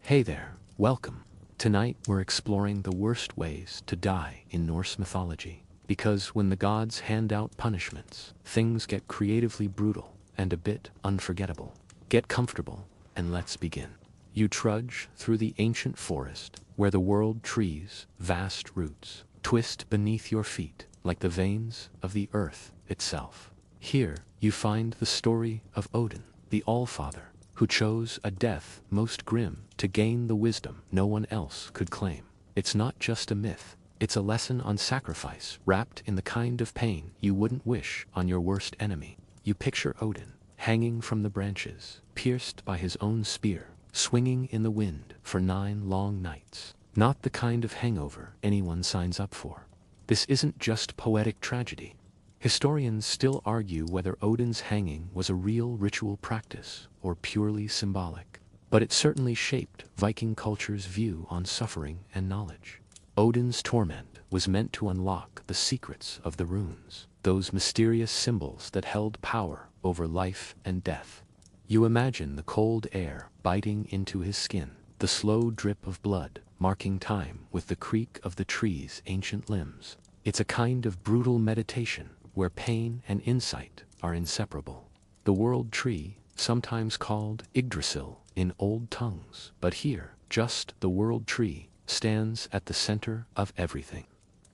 Hey there, welcome. Tonight we're exploring the worst ways to die in Norse mythology. Because when the gods hand out punishments, things get creatively brutal and a bit unforgettable. Get comfortable and let's begin. You trudge through the ancient forest where the world trees, vast roots, twist beneath your feet like the veins of the earth itself. Here you find the story of Odin, the Allfather, who chose a death most grim to gain the wisdom no one else could claim. It's not just a myth, it's a lesson on sacrifice wrapped in the kind of pain you wouldn't wish on your worst enemy. You picture Odin, hanging from the branches, pierced by his own spear, swinging in the wind for 9 long nights. Not the kind of hangover anyone signs up for. This isn't just poetic tragedy. Historians still argue whether Odin's hanging was a real ritual practice or purely symbolic, but it certainly shaped Viking culture's view on suffering and knowledge. Odin's torment was meant to unlock the secrets of the runes, those mysterious symbols that held power over life and death. You imagine the cold air biting into his skin, the slow drip of blood marking time with the creak of the tree's ancient limbs. It's a kind of brutal meditation where pain and insight are inseparable. The world tree, sometimes called Yggdrasil in old tongues, but here, just the world tree, stands at the center of everything.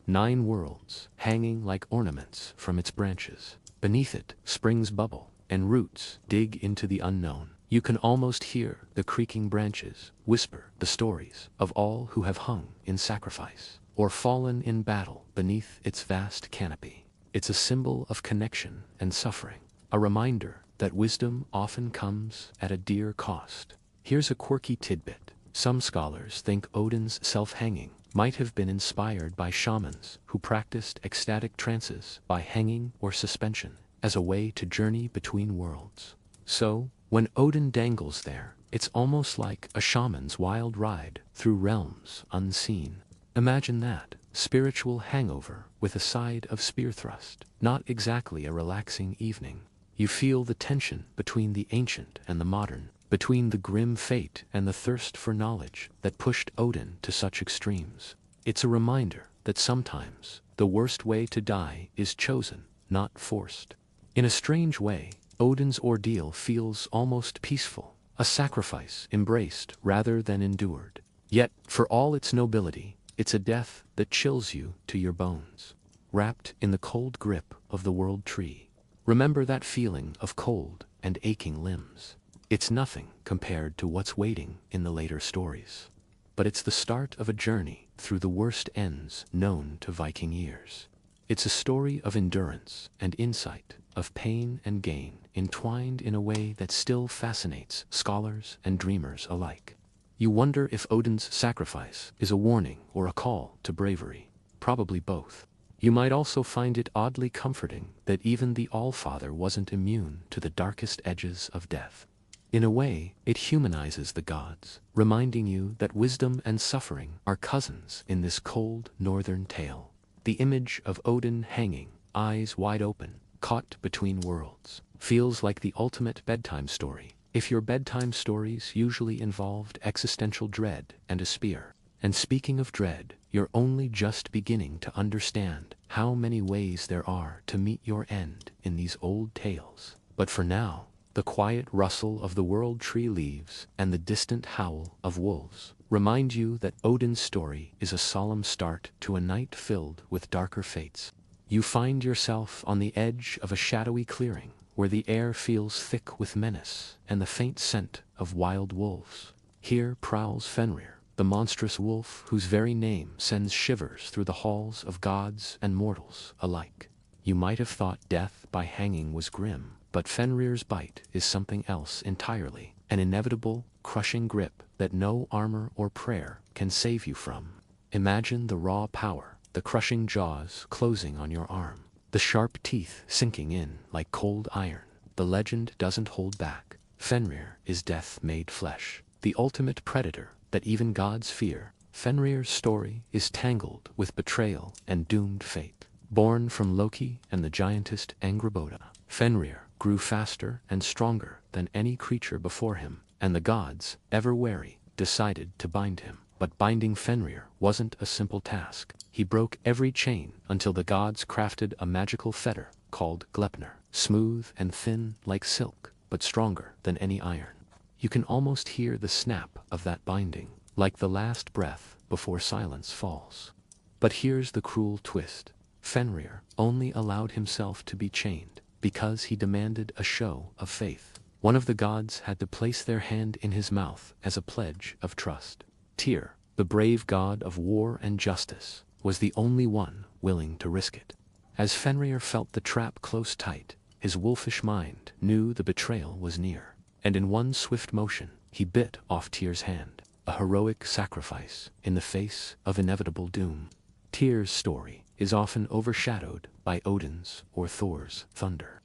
9 worlds, hanging like ornaments from its branches. Beneath it, springs bubble, and roots dig into the unknown. You can almost hear the creaking branches whisper the stories of all who have hung in sacrifice, or fallen in battle beneath its vast canopy. It's a symbol of connection and suffering, a reminder that wisdom often comes at a dear cost. Here's a quirky tidbit. Some scholars think Odin's self-hanging might have been inspired by shamans who practiced ecstatic trances by hanging or suspension as a way to journey between worlds. So, when Odin dangles there, it's almost like a shaman's wild ride through realms unseen. Imagine that. Spiritual hangover with a side of spear thrust. Not exactly a relaxing evening. You feel the tension between the ancient and the modern, between the grim fate and the thirst for knowledge that pushed Odin to such extremes. It's a reminder that sometimes the worst way to die is chosen, not forced. In a strange way, Odin's ordeal feels almost peaceful, a sacrifice embraced rather than endured. Yet, for all its nobility, it's a death that chills you to your bones, wrapped in the cold grip of the world tree. Remember that feeling of cold and aching limbs. It's nothing compared to what's waiting in the later stories. But it's the start of a journey through the worst ends known to Viking years. It's a story of endurance and insight, of pain and gain, entwined in a way that still fascinates scholars and dreamers alike. You wonder if Odin's sacrifice is a warning or a call to bravery. Probably both. You might also find it oddly comforting that even the Allfather wasn't immune to the darkest edges of death. In a way, it humanizes the gods, reminding you that wisdom and suffering are cousins in this cold northern tale. The image of Odin hanging, eyes wide open, caught between worlds, feels like the ultimate bedtime story. If your bedtime stories usually involved existential dread and a spear. And speaking of dread, you're only just beginning to understand how many ways there are to meet your end in these old tales. But for now, the quiet rustle of the world tree leaves and the distant howl of wolves remind you that Odin's story is a solemn start to a night filled with darker fates. You find yourself on the edge of a shadowy clearing, where the air feels thick with menace and the faint scent of wild wolves. Here prowls Fenrir, the monstrous wolf whose very name sends shivers through the halls of gods and mortals alike. You might have thought death by hanging was grim, but Fenrir's bite is something else entirely, an inevitable, crushing grip that no armor or prayer can save you from. Imagine the raw power, the crushing jaws closing on your arm, the sharp teeth sinking in like cold iron. The legend doesn't hold back. Fenrir is death made flesh, the ultimate predator that even gods fear. Fenrir's story is tangled with betrayal and doomed fate. Born from Loki and the giantess Angrboda, Fenrir grew faster and stronger than any creature before him, and the gods, ever wary, decided to bind him. But binding Fenrir wasn't a simple task. He broke every chain until the gods crafted a magical fetter called Gleipnir, smooth and thin like silk, but stronger than any iron. You can almost hear the snap of that binding, like the last breath before silence falls. But here's the cruel twist. Fenrir only allowed himself to be chained because he demanded a show of faith. One of the gods had to place their hand in his mouth as a pledge of trust. Tyr, the brave god of war and justice, was the only one willing to risk it. As Fenrir felt the trap close tight, his wolfish mind knew the betrayal was near, and in one swift motion, he bit off Tyr's hand, a heroic sacrifice in the face of inevitable doom. Tyr's story is often overshadowed by Odin's or Thor's thunder.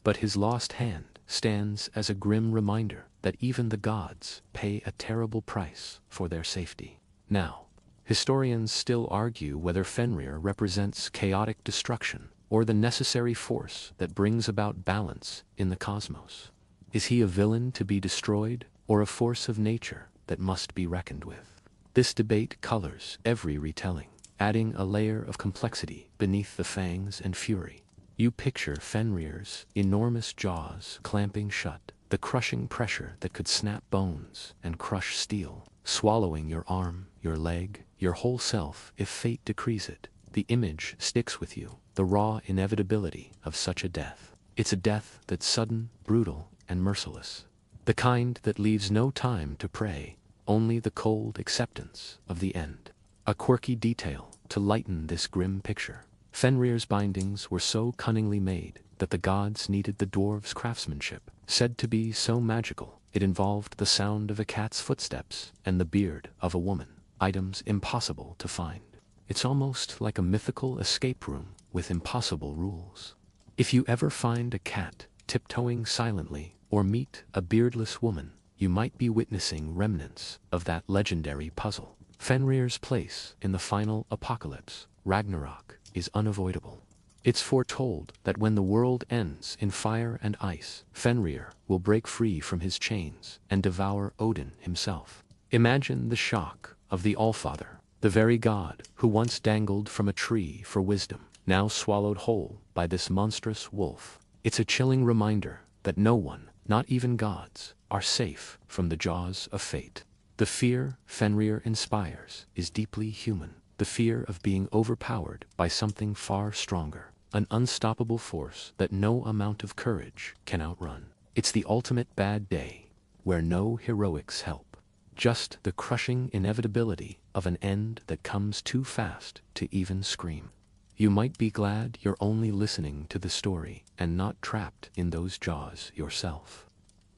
But his lost hand stands as a grim reminder that even the gods pay a terrible price for their safety. Now, historians still argue whether Fenrir represents chaotic destruction or the necessary force that brings about balance in the cosmos. Is he a villain to be destroyed or a force of nature that must be reckoned with? This debate colors every retelling, adding a layer of complexity beneath the fangs and fury. You picture Fenrir's enormous jaws clamping shut, the crushing pressure that could snap bones and crush steel, swallowing your arm, your leg, your whole self if fate decrees it. The image sticks with you, the raw inevitability of such a death. It's a death that's sudden, brutal, and merciless. The kind that leaves no time to pray, only the cold acceptance of the end. A quirky detail to lighten this grim picture. Fenrir's bindings were so cunningly made that the gods needed the dwarves' craftsmanship. Said to be so magical, it involved the sound of a cat's footsteps and the beard of a woman, items impossible to find. It's almost like a mythical escape room with impossible rules. If you ever find a cat tiptoeing silently or meet a beardless woman, you might be witnessing remnants of that legendary puzzle. Fenrir's place in the final apocalypse, Ragnarok, is unavoidable. It's foretold that when the world ends in fire and ice, Fenrir will break free from his chains and devour Odin himself. Imagine the shock of the Allfather, the very god who once dangled from a tree for wisdom, now swallowed whole by this monstrous wolf. It's a chilling reminder that no one, not even gods, are safe from the jaws of fate. The fear Fenrir inspires is deeply human, the fear of being overpowered by something far stronger, an unstoppable force that no amount of courage can outrun. It's the ultimate bad day, where no heroics help, just the crushing inevitability of an end that comes too fast to even scream. You might be glad you're only listening to the story and not trapped in those jaws yourself.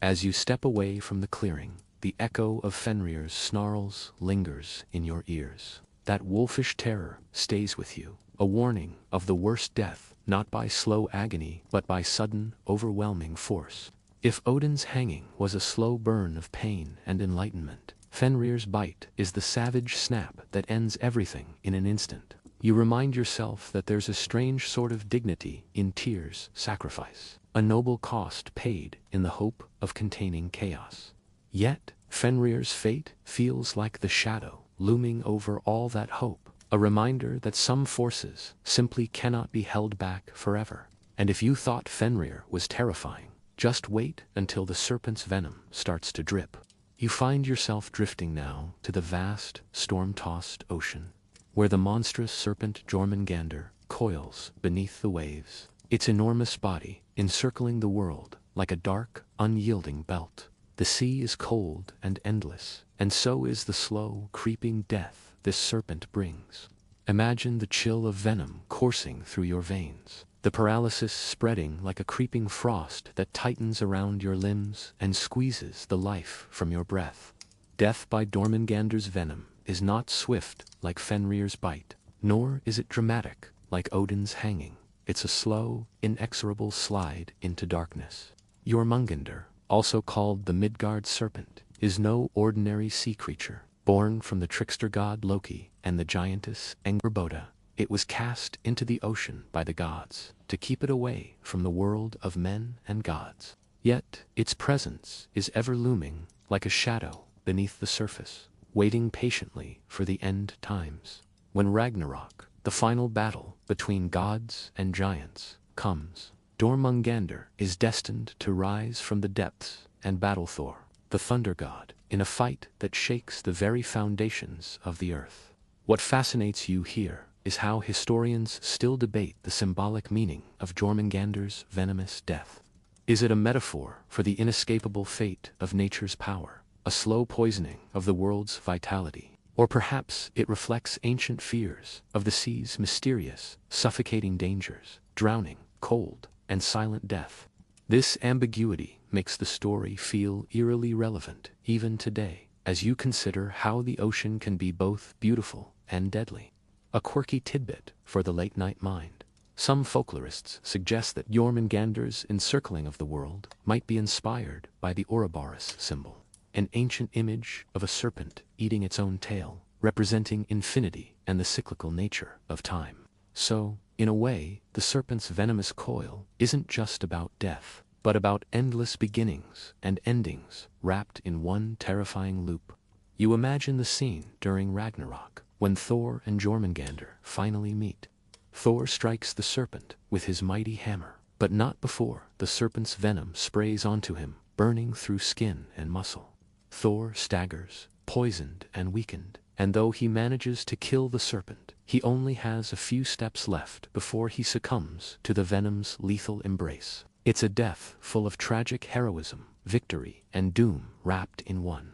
As you step away from the clearing, the echo of Fenrir's snarls lingers in your ears. That wolfish terror stays with you, a warning of the worst death, not by slow agony but by sudden, overwhelming force. If Odin's hanging was a slow burn of pain and enlightenment, Fenrir's bite is the savage snap that ends everything in an instant. You remind yourself that there's a strange sort of dignity in Tyr's sacrifice, a noble cost paid in the hope of containing chaos. Yet, Fenrir's fate feels like the shadow looming over all that hope, a reminder that some forces simply cannot be held back forever. And if you thought Fenrir was terrifying, just wait until the serpent's venom starts to drip. You find yourself drifting now to the vast, storm-tossed ocean, where the monstrous serpent Jormungandr coils beneath the waves, its enormous body encircling the world like a dark, unyielding belt. The sea is cold and endless, and so is the slow, creeping death this serpent brings. Imagine the chill of venom coursing through your veins, the paralysis spreading like a creeping frost that tightens around your limbs and squeezes the life from your breath. Death by Jormungandr's venom is not swift like Fenrir's bite, nor is it dramatic like Odin's hanging. It's a slow, inexorable slide into darkness. Jormungandr, also called the Midgard serpent, is no ordinary sea creature. Born from the trickster god Loki and the giantess Angrboda, it was cast into the ocean by the gods to keep it away from the world of men and gods. Yet, its presence is ever looming like a shadow beneath the surface, waiting patiently for the end times. When Ragnarok, the final battle between gods and giants, comes, Jormungandr is destined to rise from the depths and battle Thor, the thunder god, in a fight that shakes the very foundations of the earth. What fascinates you here is how historians still debate the symbolic meaning of Jormungandr's venomous death. Is it a metaphor for the inescapable fate of nature's power, a slow poisoning of the world's vitality? Or perhaps it reflects ancient fears of the sea's mysterious, suffocating dangers, drowning, cold, and silent death. This ambiguity makes the story feel eerily relevant even today, as you consider how the ocean can be both beautiful and deadly. A quirky tidbit for the late-night mind. Some folklorists suggest that Jormungandr's encircling of the world might be inspired by the Ouroboros symbol, an ancient image of a serpent eating its own tail, representing infinity and the cyclical nature of time. So, in a way, the serpent's venomous coil isn't just about death, but about endless beginnings and endings wrapped in one terrifying loop. You imagine the scene during Ragnarok, when Thor and Jormungandr finally meet. Thor strikes the serpent with his mighty hammer, but not before the serpent's venom sprays onto him, burning through skin and muscle. Thor staggers, poisoned and weakened, and though he manages to kill the serpent, he only has a few steps left before he succumbs to the venom's lethal embrace. It's a death full of tragic heroism, victory, and doom wrapped in one.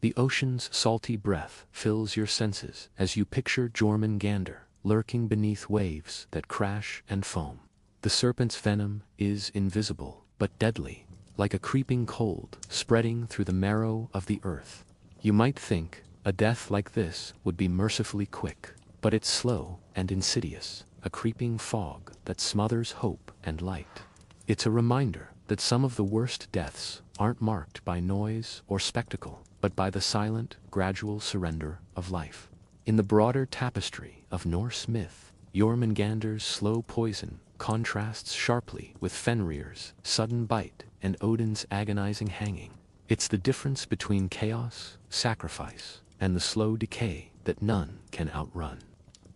The ocean's salty breath fills your senses as you picture Jormungandr lurking beneath waves that crash and foam. The serpent's venom is invisible, but deadly, like a creeping cold spreading through the marrow of the earth. You might think a death like this would be mercifully quick, but it's slow and insidious, a creeping fog that smothers hope and light. It's a reminder that some of the worst deaths aren't marked by noise or spectacle, but by the silent, gradual surrender of life. In the broader tapestry of Norse myth, Jormungandr's slow poison contrasts sharply with Fenrir's sudden bite and Odin's agonizing hanging. It's the difference between chaos, sacrifice, and the slow decay that none can outrun.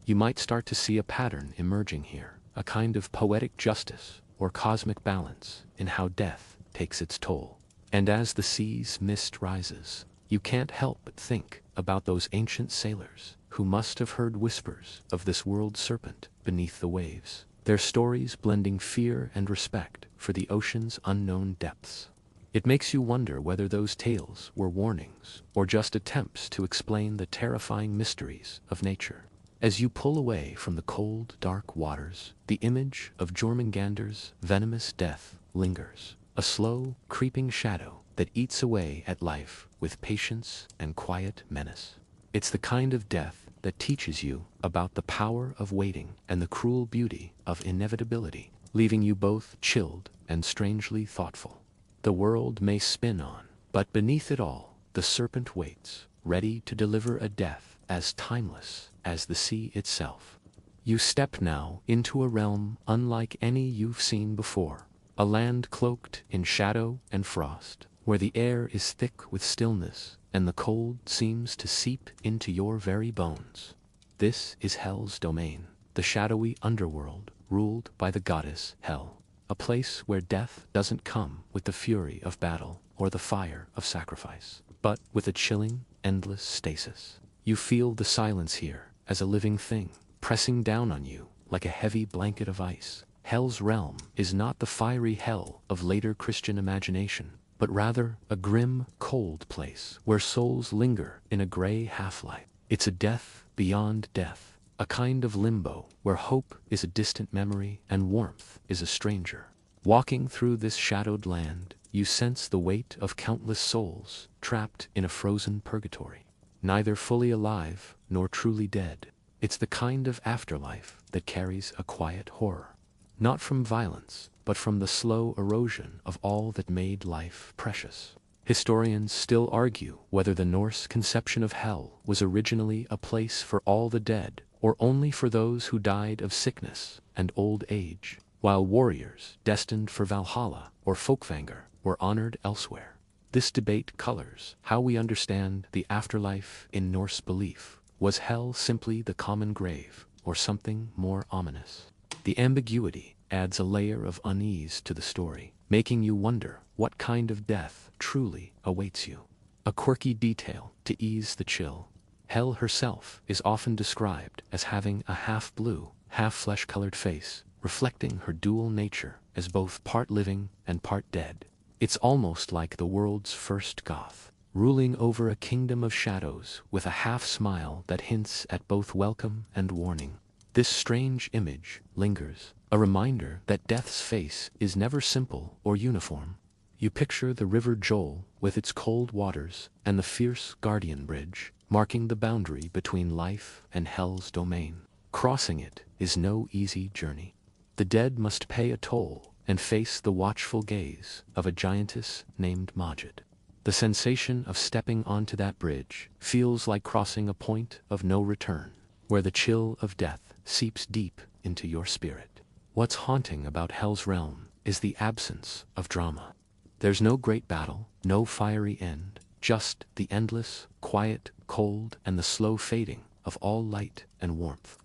You might start to see a pattern emerging here, a kind of poetic justice or cosmic balance in how death takes its toll. And as the sea's mist rises, you can't help but think about those ancient sailors who must have heard whispers of this world serpent beneath the waves, their stories blending fear and respect for the ocean's unknown depths. It makes you wonder whether those tales were warnings or just attempts to explain the terrifying mysteries of nature. As you pull away from the cold, dark waters, the image of Jormungandr's venomous death lingers, a slow, creeping shadow that eats away at life with patience and quiet menace. It's the kind of death that teaches you about the power of waiting and the cruel beauty of inevitability, leaving you both chilled and strangely thoughtful. The world may spin on, but beneath it all, the serpent waits, ready to deliver a death as timeless as the sea itself. You step now into a realm unlike any you've seen before, a land cloaked in shadow and frost, where the air is thick with stillness and the cold seems to seep into your very bones. This is Hell's domain, the shadowy underworld ruled by the goddess Hel, a place where death doesn't come with the fury of battle or the fire of sacrifice, but with a chilling, endless stasis. You feel the silence here as a living thing, pressing down on you like a heavy blanket of ice. Hell's realm is not the fiery hell of later Christian imagination, but rather a grim, cold place where souls linger in a gray half-life. It's a death beyond death, a kind of limbo where hope is a distant memory and warmth is a stranger. Walking through this shadowed land, you sense the weight of countless souls trapped in a frozen purgatory, neither fully alive nor truly dead. It's the kind of afterlife that carries a quiet horror, not from violence, but from the slow erosion of all that made life precious. Historians still argue whether the Norse conception of hell was originally a place for all the dead, or only for those who died of sickness and old age, while warriors destined for Valhalla or Folkvanger were honored elsewhere. This debate colors how we understand the afterlife in Norse belief. Was hell simply the common grave, or something more ominous? The ambiguity adds a layer of unease to the story, making you wonder what kind of death truly awaits you. A quirky detail to ease the chill. Hell herself is often described as having a half-blue, half-flesh-colored face, reflecting her dual nature as both part living and part dead. It's almost like the world's first goth, ruling over a kingdom of shadows with a half-smile that hints at both welcome and warning. This strange image lingers, a reminder that death's face is never simple or uniform. You picture the river Joel with its cold waters and the fierce guardian bridge, marking the boundary between life and hell's domain. Crossing it is no easy journey. The dead must pay a toll and face the watchful gaze of a giantess named Majid. The sensation of stepping onto that bridge feels like crossing a point of no return, where the chill of death seeps deep into your spirit. What's haunting about Hell's realm is the absence of drama. There's no great battle, no fiery end, just the endless, quiet, cold, and the slow fading of all light and warmth.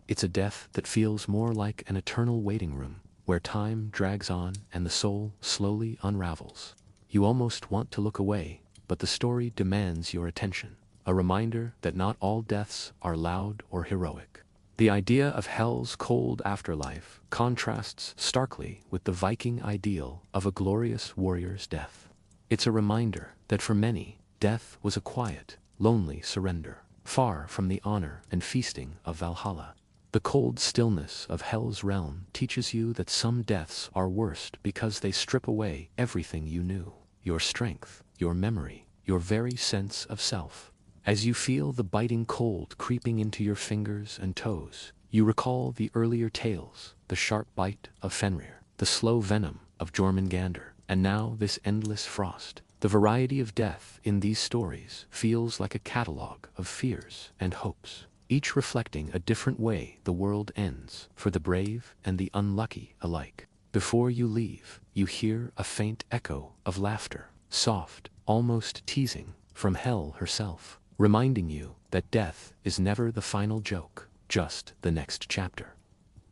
It's a death that feels more like an eternal waiting room, where time drags on and the soul slowly unravels. You almost want to look away, but the story demands your attention, a reminder that not all deaths are loud or heroic. The idea of Hell's cold afterlife contrasts starkly with the Viking ideal of a glorious warrior's death. It's a reminder that for many, death was a quiet, lonely surrender, far from the honor and feasting of Valhalla. The cold stillness of Hell's realm teaches you that some deaths are worst because they strip away everything you knew, your strength, your memory, your very sense of self. As you feel the biting cold creeping into your fingers and toes, you recall the earlier tales, the sharp bite of Fenrir, the slow venom of Jormungandr, and now this endless frost. The variety of death in these stories feels like a catalogue of fears and hopes, each reflecting a different way the world ends for the brave and the unlucky alike. Before you leave, you hear a faint echo of laughter, soft, almost teasing, from Hell herself, reminding you that death is never the final joke, just the next chapter.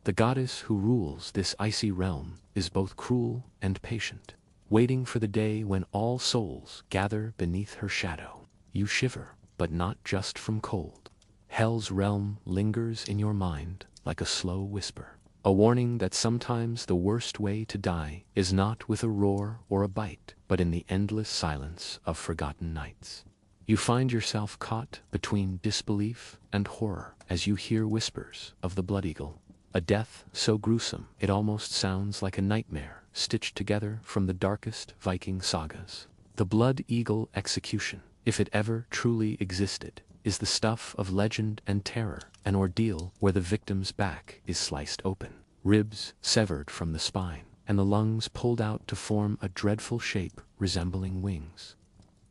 The goddess who rules this icy realm is both cruel and patient, waiting for the day when all souls gather beneath her shadow. You shiver, but not just from cold. Hell's realm lingers in your mind like a slow whisper, a warning that sometimes the worst way to die is not with a roar or a bite, but in the endless silence of forgotten nights. You find yourself caught between disbelief and horror as you hear whispers of the blood eagle, a death so gruesome it almost sounds like a nightmare stitched together from the darkest Viking sagas. The blood eagle execution, if it ever truly existed, is the stuff of legend and terror, an ordeal where the victim's back is sliced open, ribs severed from the spine, and the lungs pulled out to form a dreadful shape resembling wings.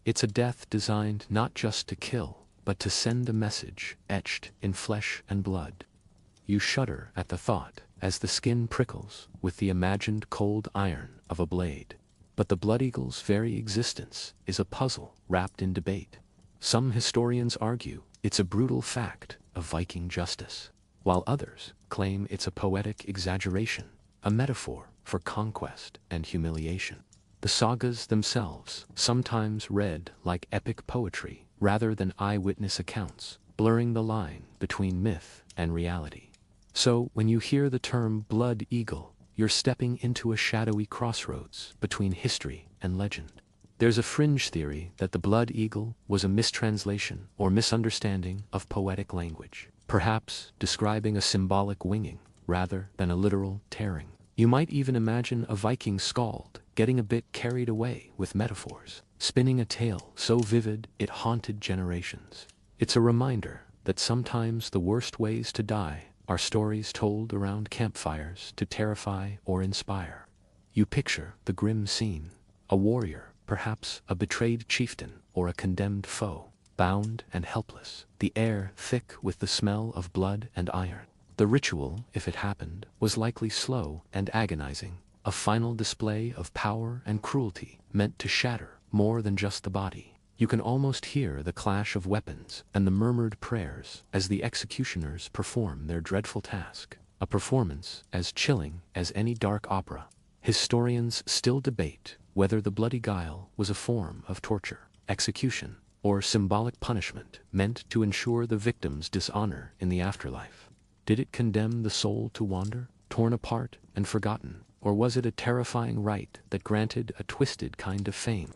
It's a death designed not just to kill, but to send a message etched in flesh and blood. You shudder at the thought as the skin prickles with the imagined cold iron of a blade. But the blood eagle's very existence is a puzzle wrapped in debate. Some historians argue it's a brutal fact of Viking justice, while others claim it's a poetic exaggeration, a metaphor for conquest and humiliation. The sagas themselves sometimes read like epic poetry rather than eyewitness accounts, blurring the line between myth and reality. So when you hear the term blood eagle, you're stepping into a shadowy crossroads between history and legend. There's a fringe theory that the blood eagle was a mistranslation or misunderstanding of poetic language, perhaps describing a symbolic winging rather than a literal tearing. You might even imagine a Viking skald getting a bit carried away with metaphors, spinning a tale so vivid it haunted generations. It's a reminder that sometimes the worst ways to die are stories told around campfires to terrify or inspire. You picture the grim scene, a warrior, perhaps a betrayed chieftain or a condemned foe, bound and helpless, the air thick with the smell of blood and iron. The ritual, if it happened, was likely slow and agonizing, a final display of power and cruelty meant to shatter more than just the body. You can almost hear the clash of weapons and the murmured prayers as the executioners perform their dreadful task, a performance as chilling as any dark opera. Historians still debate whether the bloody guile was a form of torture, execution, or symbolic punishment meant to ensure the victim's dishonor in the afterlife. Did it condemn the soul to wander, torn apart and forgotten, or was it a terrifying rite that granted a twisted kind of fame?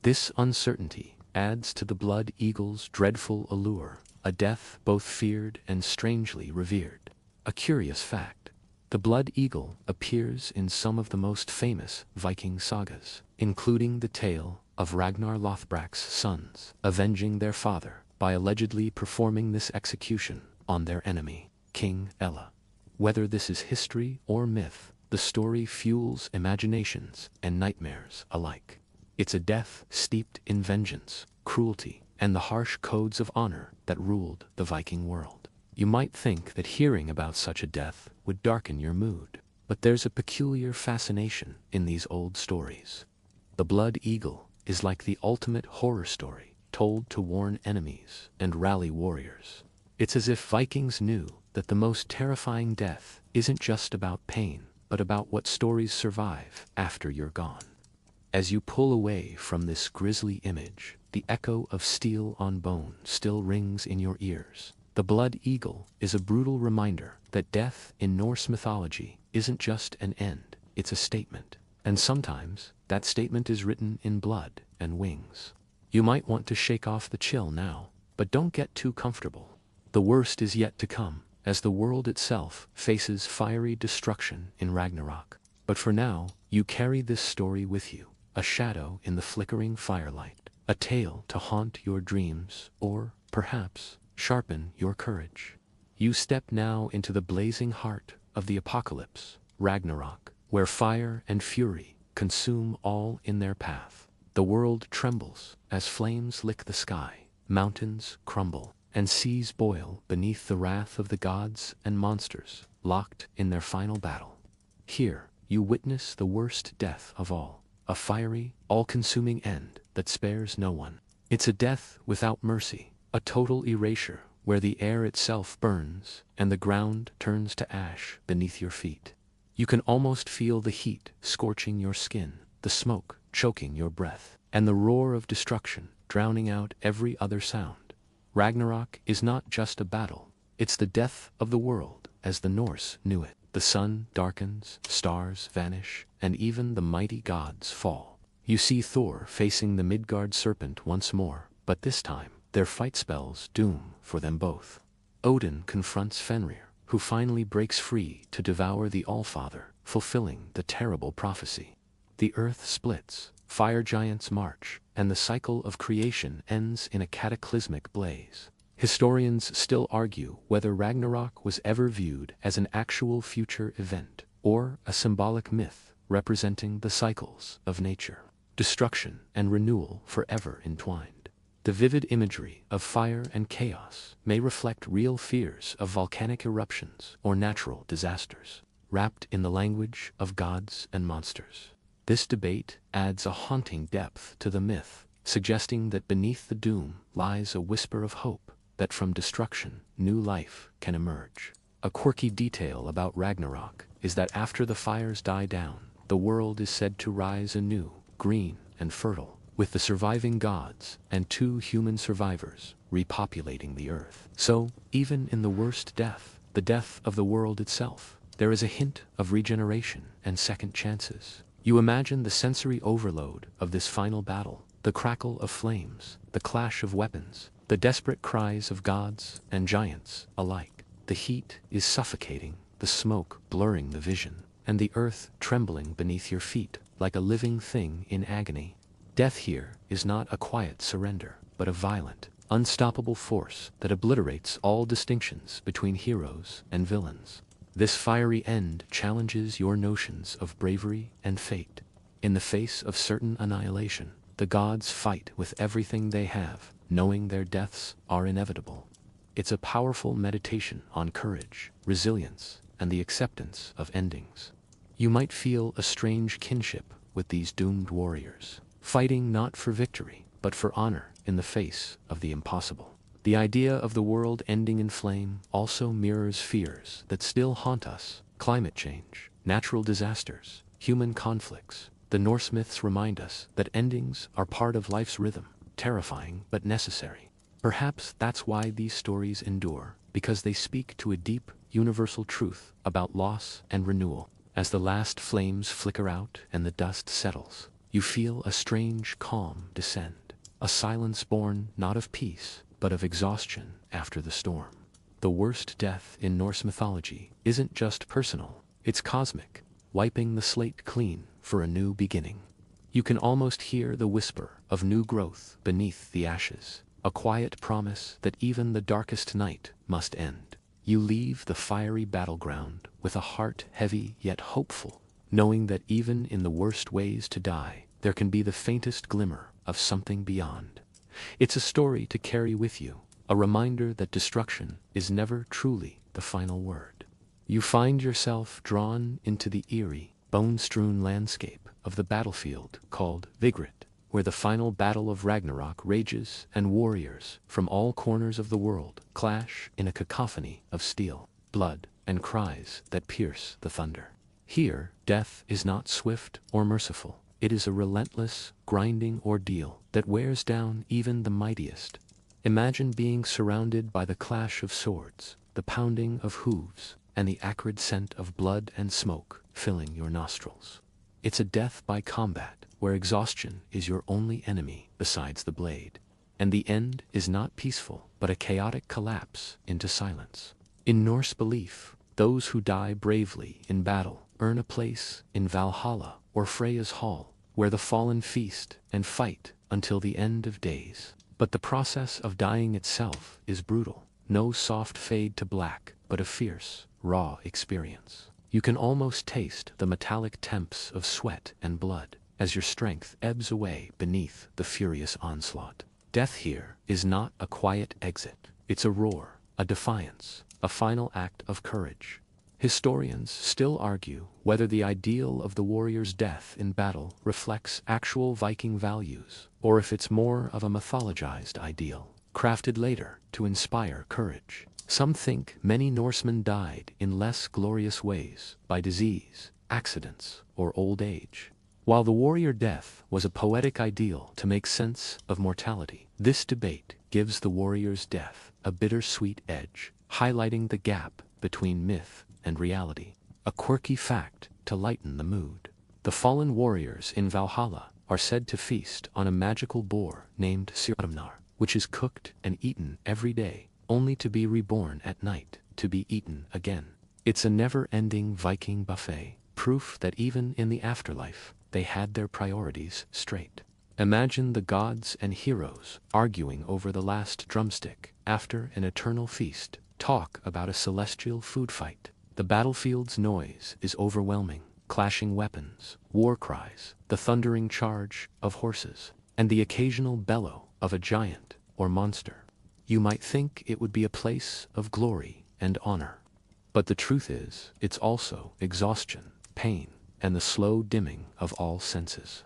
This uncertainty adds to the blood eagle's dreadful allure, a death both feared and strangely revered. A curious fact: the blood eagle appears in some of the most famous Viking sagas, including the tale of Ragnar Lothbrok's sons avenging their father by allegedly performing this execution on their enemy, King Ella. Whether this is history or myth, the story fuels imaginations and nightmares alike. It's a death steeped in vengeance, cruelty, and the harsh codes of honor that ruled the Viking world. You might think that hearing about such a death would darken your mood, but there's a peculiar fascination in these old stories. The blood eagle is like the ultimate horror story, told to warn enemies and rally warriors. It's as if Vikings knew that the most terrifying death isn't just about pain, but about what stories survive after you're gone. As you pull away from this grisly image, the echo of steel on bone still rings in your ears. The blood eagle is a brutal reminder that death in Norse mythology isn't just an end, it's a statement. And sometimes, that statement is written in blood and wings. You might want to shake off the chill now, but don't get too comfortable. The worst is yet to come, as the world itself faces fiery destruction in Ragnarok. But for now, you carry this story with you, a shadow in the flickering firelight, a tale to haunt your dreams, or, perhaps, sharpen your courage. You step now into the blazing heart of the apocalypse, Ragnarok, where fire and fury consume all in their path. The world trembles as flames lick the sky, mountains crumble, and seas boil beneath the wrath of the gods and monsters locked in their final battle. Here, you witness the worst death of all, a fiery, all-consuming end that spares no one. It's a death without mercy, a total erasure where the air itself burns and the ground turns to ash beneath your feet. You can almost feel the heat scorching your skin, the smoke choking your breath, and the roar of destruction drowning out every other sound. Ragnarok is not just a battle, it's the death of the world as the Norse knew it. The sun darkens, stars vanish, and even the mighty gods fall. You see Thor facing the Midgard serpent once more, but this time, their fight spells doom for them both. Odin confronts Fenrir, who finally breaks free to devour the Allfather, fulfilling the terrible prophecy. The earth splits, fire giants march, and the cycle of creation ends in a cataclysmic blaze. Historians still argue whether Ragnarok was ever viewed as an actual future event, or a symbolic myth representing the cycles of nature, destruction and renewal forever entwined. The vivid imagery of fire and chaos may reflect real fears of volcanic eruptions or natural disasters, wrapped in the language of gods and monsters. This debate adds a haunting depth to the myth, suggesting that beneath the doom lies a whisper of hope, that from destruction, new life can emerge. A quirky detail about Ragnarok is that after the fires die down, the world is said to rise anew, green and fertile, with the surviving gods and 2 human survivors repopulating the earth. So, even in the worst death, the death of the world itself, there is a hint of regeneration and second chances. You imagine the sensory overload of this final battle, the crackle of flames, the clash of weapons, the desperate cries of gods and giants alike. The heat is suffocating, the smoke blurring the vision, and the earth trembling beneath your feet like a living thing in agony. Death here is not a quiet surrender, but a violent, unstoppable force that obliterates all distinctions between heroes and villains. This fiery end challenges your notions of bravery and fate. In the face of certain annihilation, the gods fight with everything they have, knowing their deaths are inevitable. It's a powerful meditation on courage, resilience, and the acceptance of endings. You might feel a strange kinship with these doomed warriors, fighting not for victory, but for honor in the face of the impossible. The idea of the world ending in flame also mirrors fears that still haunt us: climate change, natural disasters, human conflicts. The Norse myths remind us that endings are part of life's rhythm, terrifying but necessary. Perhaps that's why these stories endure, because they speak to a deep, universal truth about loss and renewal. As the last flames flicker out and the dust settles, you feel a strange calm descend, a silence born not of peace, but of exhaustion after the storm. The worst death in Norse mythology isn't just personal, it's cosmic, wiping the slate clean for a new beginning. You can almost hear the whisper of new growth beneath the ashes, a quiet promise that even the darkest night must end. You leave the fiery battleground with a heart heavy yet hopeful, knowing that even in the worst ways to die, there can be the faintest glimmer of something beyond. It's a story to carry with you, a reminder that destruction is never truly the final word. You find yourself drawn into the eerie, bone-strewn landscape of the battlefield called Vigrid, where the final battle of Ragnarok rages and warriors from all corners of the world clash in a cacophony of steel, blood, and cries that pierce the thunder. Here, death is not swift or merciful. It is a relentless, grinding ordeal that wears down even the mightiest. Imagine being surrounded by the clash of swords, the pounding of hooves, and the acrid scent of blood and smoke filling your nostrils. It's a death by combat, where exhaustion is your only enemy besides the blade. And the end is not peaceful, but a chaotic collapse into silence. In Norse belief, those who die bravely in battle earn a place in Valhalla or Freya's hall, where the fallen feast and fight until the end of days. But the process of dying itself is brutal. No soft fade to black, but a fierce, raw experience. You can almost taste the metallic temps of sweat and blood as your strength ebbs away beneath the furious onslaught. Death here is not a quiet exit. It's a roar, a defiance, a final act of courage. Historians still argue whether the ideal of the warrior's death in battle reflects actual Viking values, or if it's more of a mythologized ideal, crafted later to inspire courage. Some think many Norsemen died in less glorious ways, by disease, accidents, or old age. While the warrior death was a poetic ideal to make sense of mortality, this debate gives the warrior's death a bittersweet edge, highlighting the gap between myth and reality. A quirky fact to lighten the mood: the fallen warriors in Valhalla are said to feast on a magical boar named Sirmnar, which is cooked and eaten every day, only to be reborn at night, to be eaten again. It's a never-ending Viking buffet, proof that even in the afterlife, they had their priorities straight. Imagine the gods and heroes arguing over the last drumstick after an eternal feast. Talk about a celestial food fight. The battlefield's noise is overwhelming: clashing weapons, war cries, the thundering charge of horses, and the occasional bellow of a giant or monster. You might think it would be a place of glory and honor. But the truth is, it's also exhaustion, pain, and the slow dimming of all senses.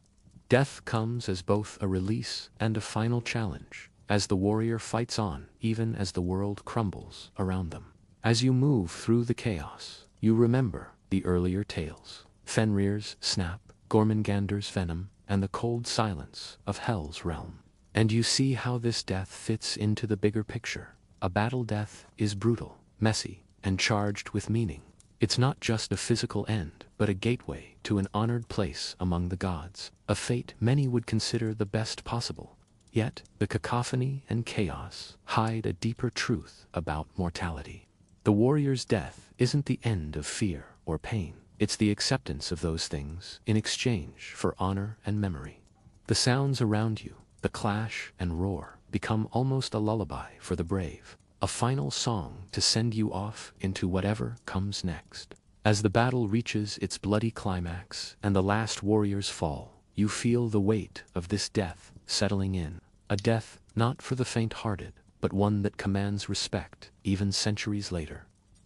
Death comes as both a release and a final challenge, as the warrior fights on even as the world crumbles around them. As you move through the chaos, you remember the earlier tales: Fenrir's snap, Gormengander's venom, and the cold silence of Hell's realm. And you see how this death fits into the bigger picture. A battle death is brutal, messy, and charged with meaning. It's not just a physical end, but a gateway to an honored place among the gods, a fate many would consider the best possible. Yet, the cacophony and chaos hide a deeper truth about mortality. The warrior's death isn't the end of fear or pain. It's the acceptance of those things in exchange for honor and memory. The sounds around you, the clash and roar, become almost a lullaby for the brave, a final song to send you off into whatever comes next. As the battle reaches its bloody climax and the last warriors fall, you feel the weight of this death settling in. A death not for the faint-hearted, but one that commands respect even centuries later.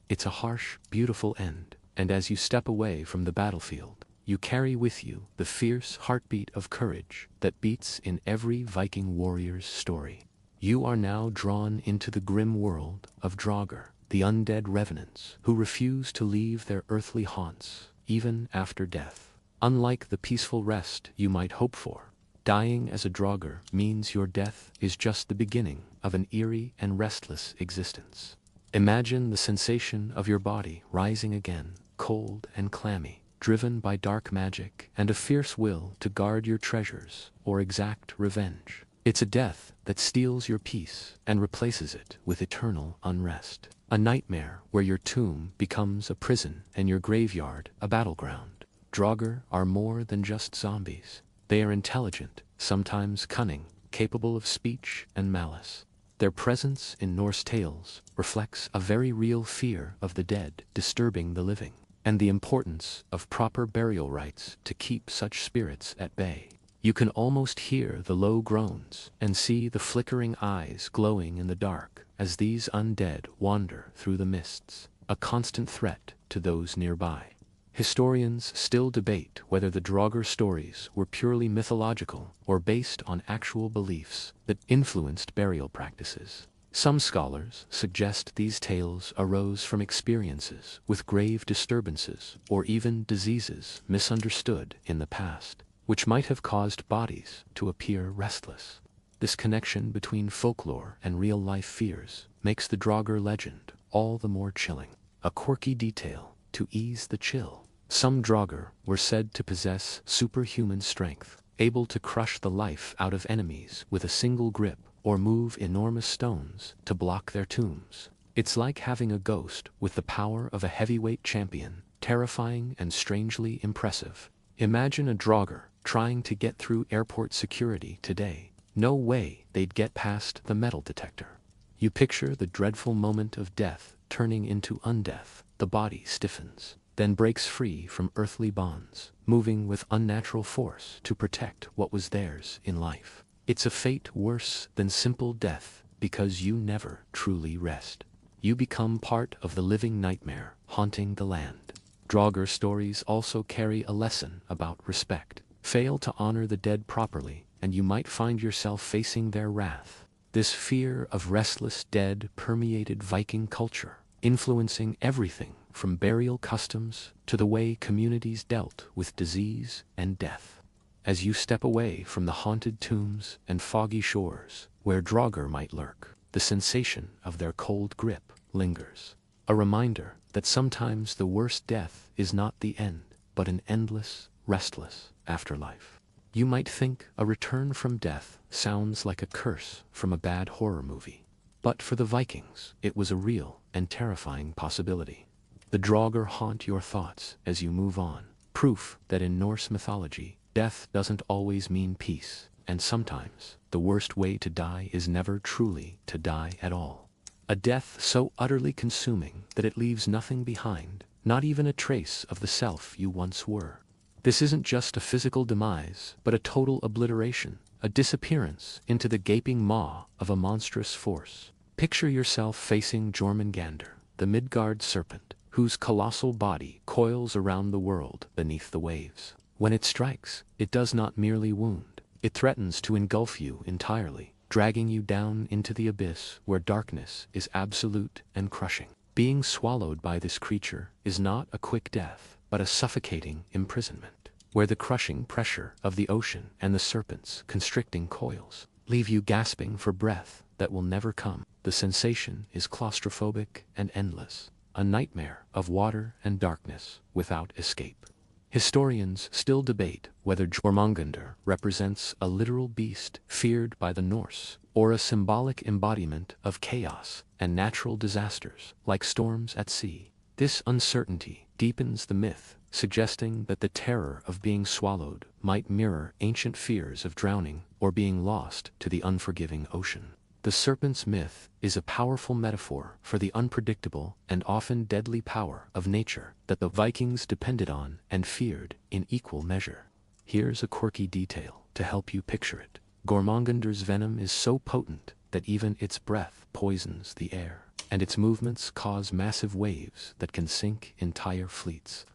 It's a harsh, beautiful end, and as you step away from the battlefield, you carry with you the fierce heartbeat of courage that beats in every Viking warrior's story. You are now drawn into the grim world of Draugr, the undead revenants who refuse to leave their earthly haunts, even after death. Unlike the peaceful rest you might hope for, dying as a Draugr means your death is just the beginning of an eerie and restless existence. Imagine the sensation of your body rising again, cold and clammy, driven by dark magic and a fierce will to guard your treasures or exact revenge. It's a death that steals your peace and replaces it with eternal unrest. A nightmare where your tomb becomes a prison and your graveyard a battleground. Draugr are more than just zombies. They are intelligent, sometimes cunning, capable of speech and malice. Their presence in Norse tales reflects a very real fear of the dead disturbing the living, and the importance of proper burial rites to keep such spirits at bay. You can almost hear the low groans and see the flickering eyes glowing in the dark as these undead wander through the mists, a constant threat to those nearby. Historians still debate whether the Draugr stories were purely mythological or based on actual beliefs that influenced burial practices. Some scholars suggest these tales arose from experiences with grave disturbances or even diseases misunderstood in the past, which might have caused bodies to appear restless. This connection between folklore and real-life fears makes the Draugr legend all the more chilling. A quirky detail to ease the chill. Some Draugr were said to possess superhuman strength, able to crush the life out of enemies with a single grip or move enormous stones to block their tombs. It's like having a ghost with the power of a heavyweight champion, terrifying and strangely impressive. Imagine a Draugr trying to get through airport security today. No way they'd get past the metal detector. You picture the dreadful moment of death turning into undeath. The body stiffens, then breaks free from earthly bonds, moving with unnatural force to protect what was theirs in life. It's a fate worse than simple death because you never truly rest. You become part of the living nightmare haunting the land. Draugr stories also carry a lesson about respect. Fail to honor the dead properly, and you might find yourself facing their wrath. This fear of restless dead permeated Viking culture, influencing everything from burial customs to the way communities dealt with disease and death. As you step away from the haunted tombs and foggy shores where Draugr might lurk, the sensation of their cold grip lingers. A reminder that sometimes the worst death is not the end, but an endless, restless afterlife. You might think a return from death sounds like a curse from a bad horror movie. But for the Vikings, it was a real and terrifying possibility. The Draugr haunt your thoughts as you move on, proof that in Norse mythology, death doesn't always mean peace, and sometimes the worst way to die is never truly to die at all. A death so utterly consuming that it leaves nothing behind, not even a trace of the self you once were. This isn't just a physical demise, but a total obliteration, a disappearance into the gaping maw of a monstrous force. Picture yourself facing Jormungandr, the Midgard serpent, whose colossal body coils around the world beneath the waves. When it strikes, it does not merely wound, it threatens to engulf you entirely, dragging you down into the abyss where darkness is absolute and crushing. Being swallowed by this creature is not a quick death, but a suffocating imprisonment, where the crushing pressure of the ocean and the serpent's constricting coils leave you gasping for breath that will never come. The sensation is claustrophobic and endless, a nightmare of water and darkness without escape. Historians still debate whether Jormungandr represents a literal beast feared by the Norse, or a symbolic embodiment of chaos and natural disasters like storms at sea. This uncertainty deepens the myth, suggesting that the terror of being swallowed might mirror ancient fears of drowning or being lost to the unforgiving ocean. The serpent's myth is a powerful metaphor for the unpredictable and often deadly power of nature that the Vikings depended on and feared in equal measure. Here's a quirky detail to help you picture it. Jormungandr's venom is so potent that even its breath poisons the air, and its movements cause massive waves that can sink entire fleets.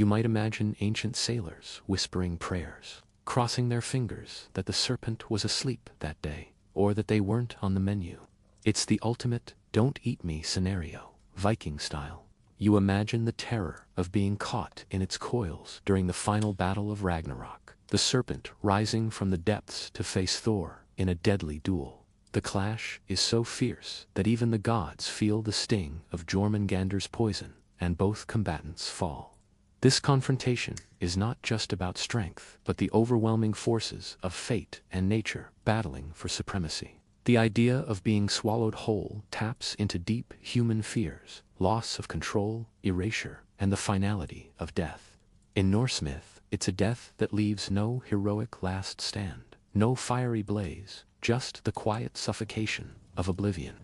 You might imagine ancient sailors whispering prayers, crossing their fingers that the serpent was asleep that day, or that they weren't on the menu. It's the ultimate "don't eat me" scenario, Viking style. You imagine the terror of being caught in its coils during the final battle of Ragnarok, the serpent rising from the depths to face Thor in a deadly duel. The clash is so fierce that even the gods feel the sting of Jormungandr's poison, and both combatants fall. This confrontation is not just about strength, but the overwhelming forces of fate and nature battling for supremacy. The idea of being swallowed whole taps into deep human fears, loss of control, erasure, and the finality of death. In Norse myth, it's a death that leaves no heroic last stand, no fiery blaze, just the quiet suffocation of oblivion.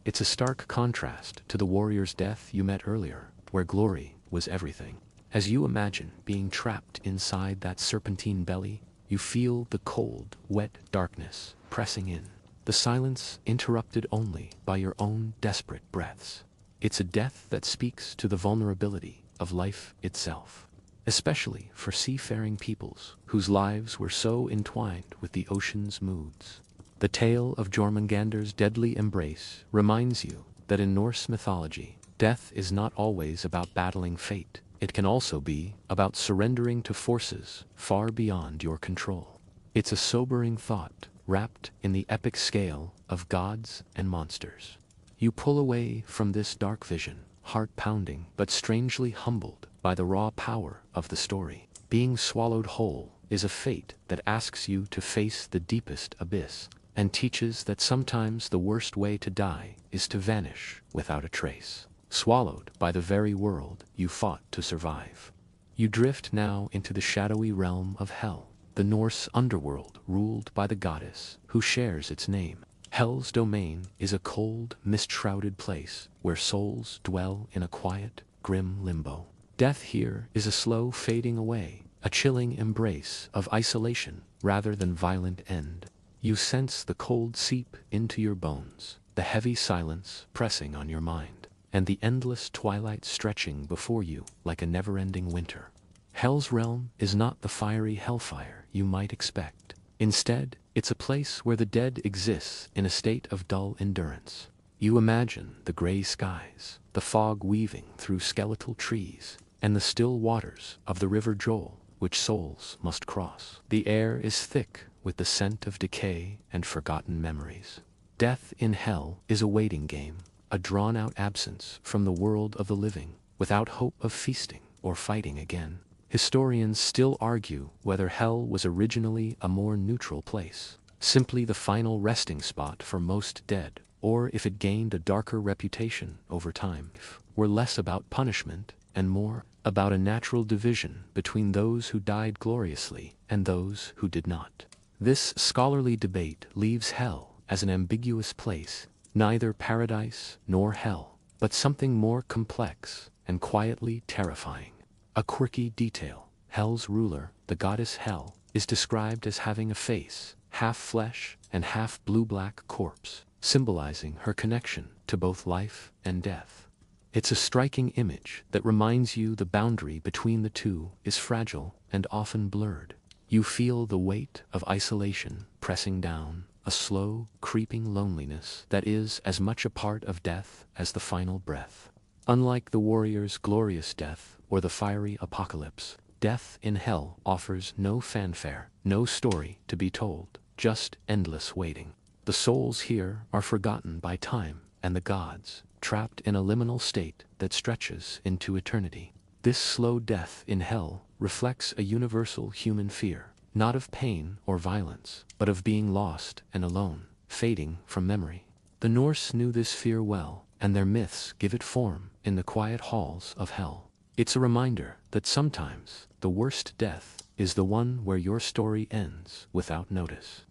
It's a stark contrast to the warrior's death you met earlier, where glory was everything. As you imagine being trapped inside that serpentine belly, you feel the cold, wet darkness pressing in, the silence interrupted only by your own desperate breaths. It's a death that speaks to the vulnerability of life itself, especially for seafaring peoples whose lives were so entwined with the ocean's moods. The tale of Jormungandr's deadly embrace reminds you that in Norse mythology, death is not always about battling fate. It can also be about surrendering to forces far beyond your control. It's a sobering thought, wrapped in the epic scale of gods and monsters. You pull away from this dark vision, heart-pounding but strangely humbled by the raw power of the story. Being swallowed whole is a fate that asks you to face the deepest abyss, and teaches that sometimes the worst way to die is to vanish without a trace, swallowed by the very world you fought to survive. You drift now into the shadowy realm of Hell, the Norse underworld ruled by the goddess who shares its name. Hell's domain is a cold, mist-shrouded place where souls dwell in a quiet, grim limbo. Death here is a slow fading away, a chilling embrace of isolation rather than violent end. You sense the cold seep into your bones, the heavy silence pressing on your mind, and the endless twilight stretching before you like a never-ending winter. Hell's realm is not the fiery hellfire you might expect. Instead, it's a place where the dead exists in a state of dull endurance. You imagine the gray skies, the fog weaving through skeletal trees, and the still waters of the river Joel, which souls must cross. The air is thick with the scent of decay and forgotten memories. Death in Hell is a waiting game, a drawn-out absence from the world of the living, without hope of feasting or fighting again. Historians still argue whether Hell was originally a more neutral place, simply the final resting spot for most dead, or if it gained a darker reputation over time, were less about punishment and more about a natural division between those who died gloriously and those who did not. This scholarly debate leaves Hell as an ambiguous place, neither paradise nor hell, but something more complex and quietly terrifying. A quirky detail: Hell's ruler, the goddess Hel, is described as having a face, half flesh and half blue-black corpse, symbolizing her connection to both life and death. It's a striking image that reminds you the boundary between the two is fragile and often blurred. You feel the weight of isolation pressing down, a slow, creeping loneliness that is as much a part of death as the final breath. Unlike the warrior's glorious death or the fiery apocalypse, death in Hell offers no fanfare, no story to be told, just endless waiting. The souls here are forgotten by time and the gods, trapped in a liminal state that stretches into eternity. This slow death in Hell reflects a universal human fear, not of pain or violence, but of being lost and alone, fading from memory. The Norse knew this fear well, and their myths give it form in the quiet halls of Hell. It's a reminder that sometimes the worst death is the one where your story ends without notice.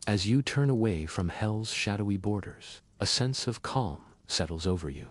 As you turn away from Hell's shadowy borders, a sense of calm settles over you.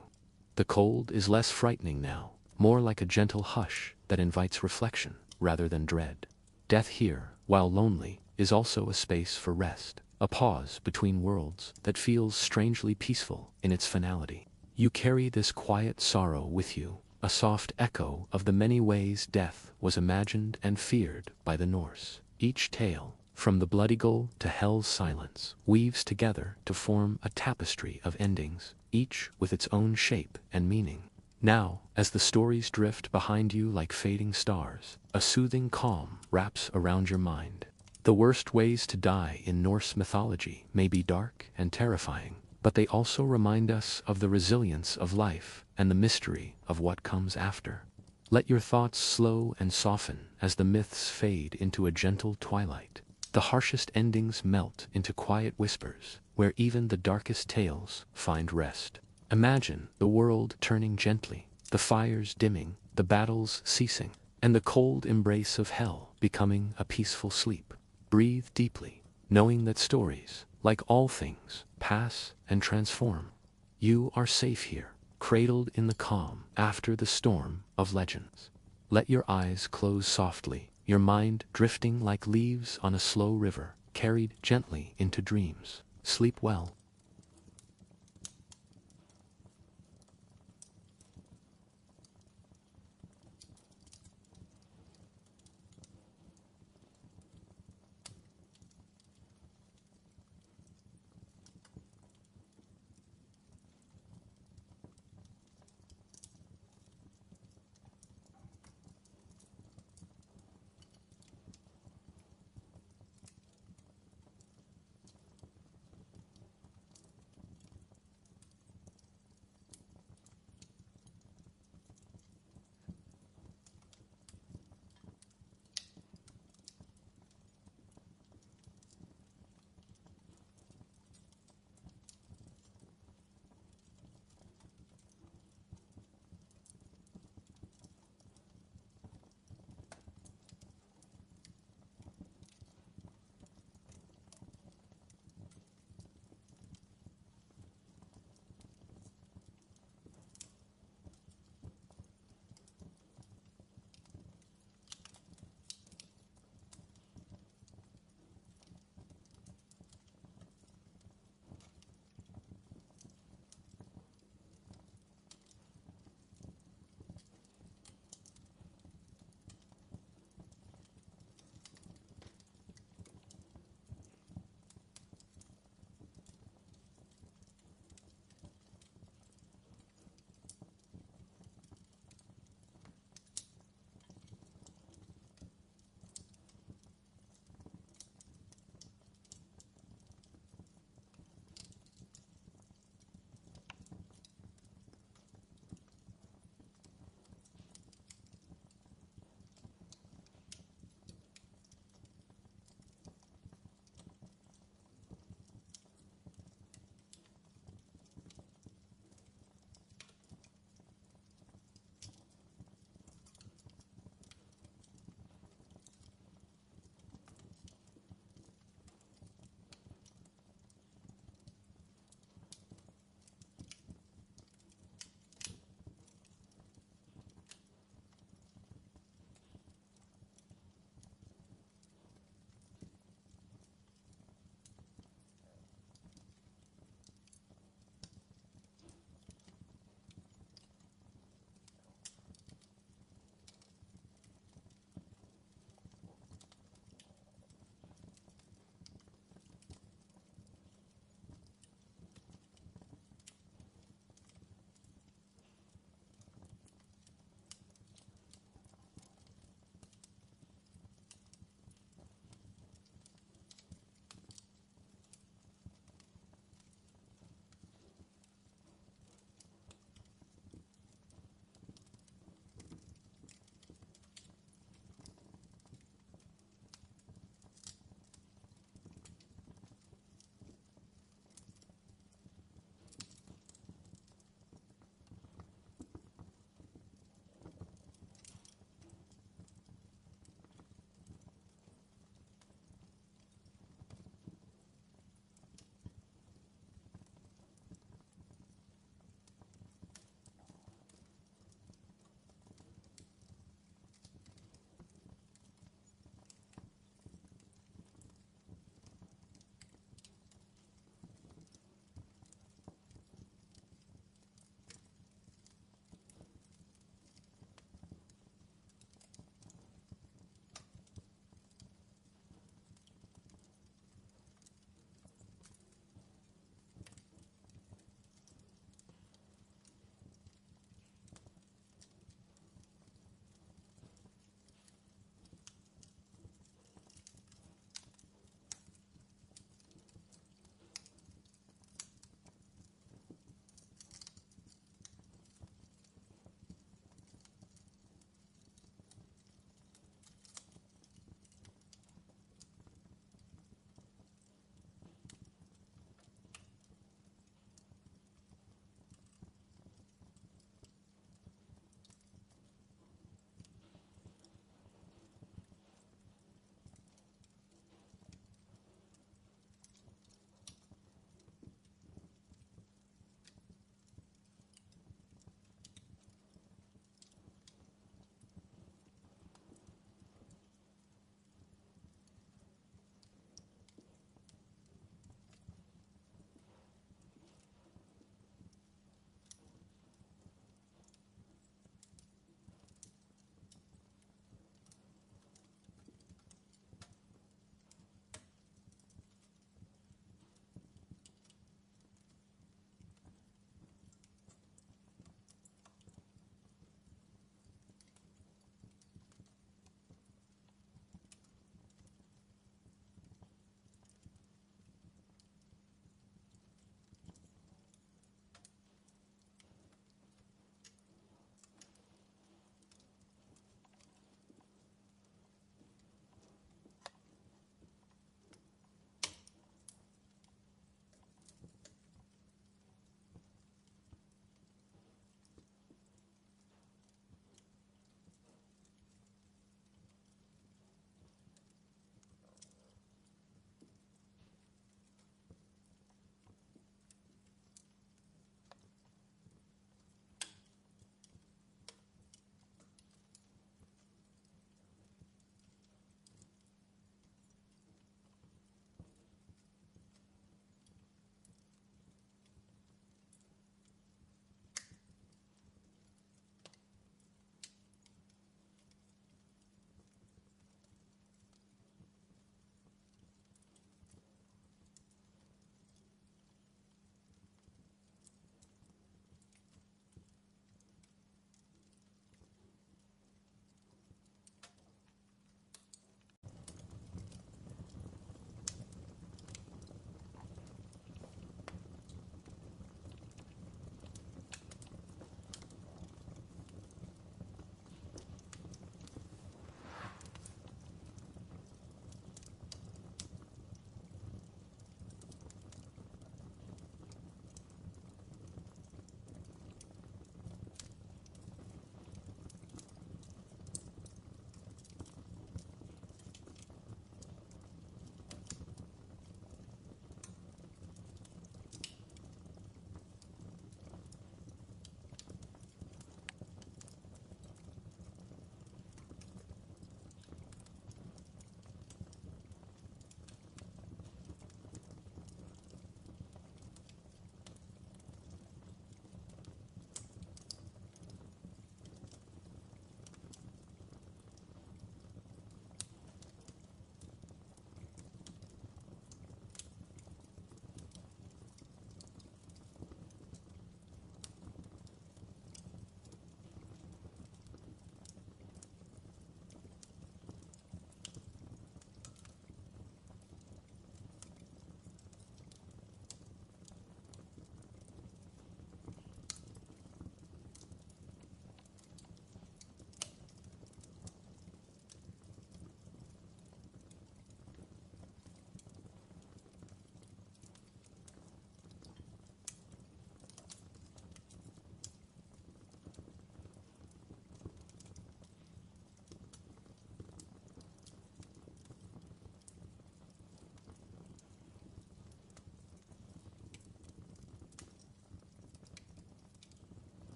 The cold is less frightening now, more like a gentle hush that invites reflection rather than dread. Death here, while lonely, is also a space for rest, a pause between worlds that feels strangely peaceful in its finality. You carry this quiet sorrow with you, a soft echo of the many ways death was imagined and feared by the Norse. Each tale, from the bloody goal to hell's silence, weaves together to form a tapestry of endings, each with its own shape and meaning. Now, as the stories drift behind you like fading stars, a soothing calm wraps around your mind. The worst ways to die in Norse mythology may be dark and terrifying, but they also remind us of the resilience of life and the mystery of what comes after. Let your thoughts slow and soften as the myths fade into a gentle twilight. The harshest endings melt into quiet whispers, where even the darkest tales find rest. Imagine the world turning gently, the fires dimming, the battles ceasing, and the cold embrace of hell becoming a peaceful sleep. Breathe deeply, knowing that stories, like all things, pass and transform. You are safe here, cradled in the calm after the storm of legends. Let your eyes close softly, your mind drifting like leaves on a slow river, carried gently into dreams. Sleep well,